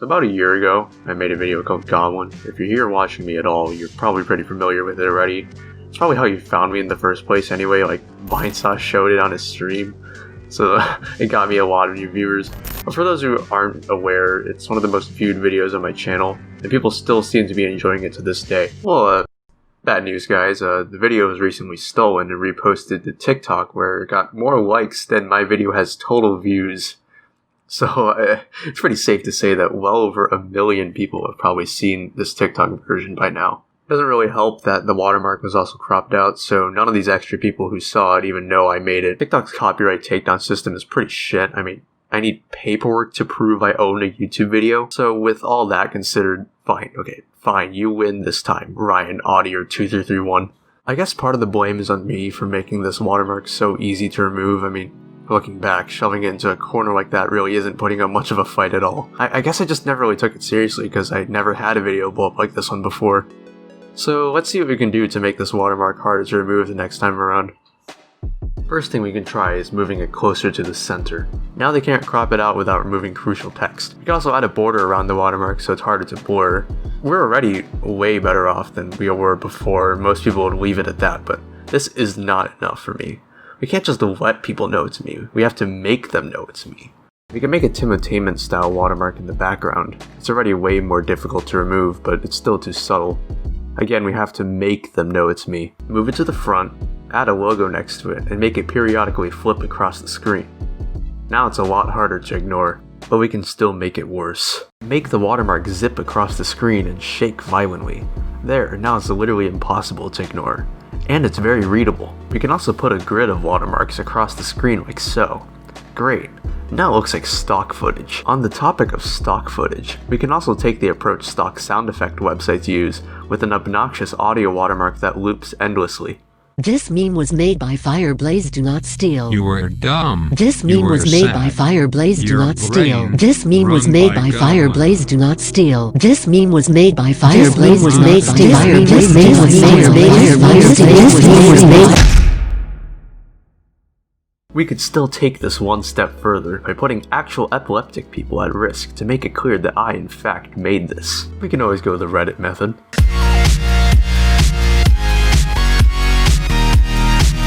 So about a year ago, I made a video called Goblin. If you're here watching me at all, you're probably pretty familiar with it already. It's probably how you found me in the first place anyway, like Vinesauce showed it on his stream. So it got me a lot of new viewers. But for those who aren't aware, it's one of the most viewed videos on my channel, and people still seem to be enjoying it to this day. Well, bad news guys, the video was recently stolen and reposted to TikTok where it got more likes than my video has total views. So it's pretty safe to say that well over 1 million people have probably seen this TikTok version by now. It doesn't really help that the watermark was also cropped out, so none of these extra people who saw it even know I made it. TikTok's copyright takedown system is pretty shit. I mean, I need paperwork to prove I own a YouTube video. So with all that considered, fine, you win this time, Ryan Audior2331. I guess part of the blame is on me for making this watermark so easy to remove. I mean, looking back, shoving it into a corner like that really isn't putting up much of a fight at all. I guess I just never really took it seriously because I never had a video blow up like this one before. So let's see what we can do to make this watermark harder to remove the next time around. First thing we can try is moving it closer to the center. Now they can't crop it out without removing crucial text. You can also add a border around the watermark so it's harder to blur. We're already way better off than we were before. Most people would leave it at that, but this is not enough for me. We can't just let people know it's me, we have to make them know it's me. We can make a Timotainment style watermark in the background. It's already way more difficult to remove, but it's still too subtle. Again, we have to make them know it's me. Move it to the front, add a logo next to it, and make it periodically flip across the screen. Now it's a lot harder to ignore, but we can still make it worse. Make the watermark zip across the screen and shake violently. There, now it's literally impossible to ignore. And it's very readable. We can also put a grid of watermarks across the screen like so. Great. Now it looks like stock footage. On the topic of stock footage, we can also take the approach stock sound effect websites use with an obnoxious audio watermark that loops endlessly. This meme was made by Fireblaze, do not steal. You were dumb. This meme was made by Fireblaze, do not steal. This meme was made by Fireblaze, do not steal. This meme was made by Fireblaze, was made by Fireblaze, was made. We could still take this one step further by putting actual epileptic people at risk to make it clear that I in fact made this. We can always go the Reddit method.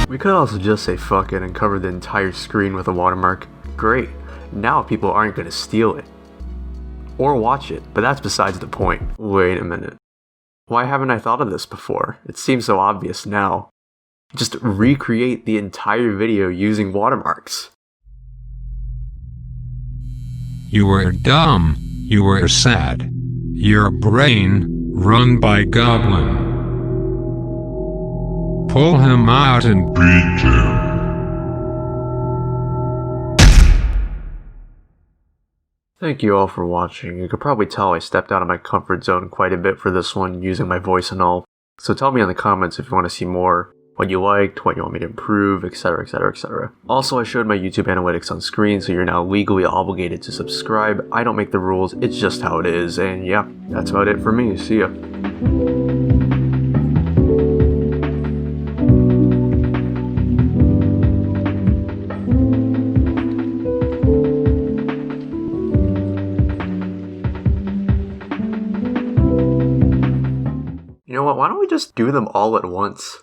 We could also just say fuck it and cover the entire screen with a watermark. Great, now people aren't going to steal it. Or watch it, but that's besides the point. Wait a minute. Why haven't I thought of this before? It seems so obvious now. Just recreate the entire video using watermarks. You were dumb. You were sad. Your brain, run by goblin. Pull him out and beat him. Thank you all for watching. You could probably tell I stepped out of my comfort zone quite a bit for this one, using my voice and all. So tell me in the comments if you want to see more, what you liked, what you want me to improve, etc, etc, etc. Also, I showed my YouTube analytics on screen, so you're now legally obligated to subscribe. I don't make the rules, it's just how it is, and yeah, that's about it for me. See ya. You know what, why don't we just do them all at once?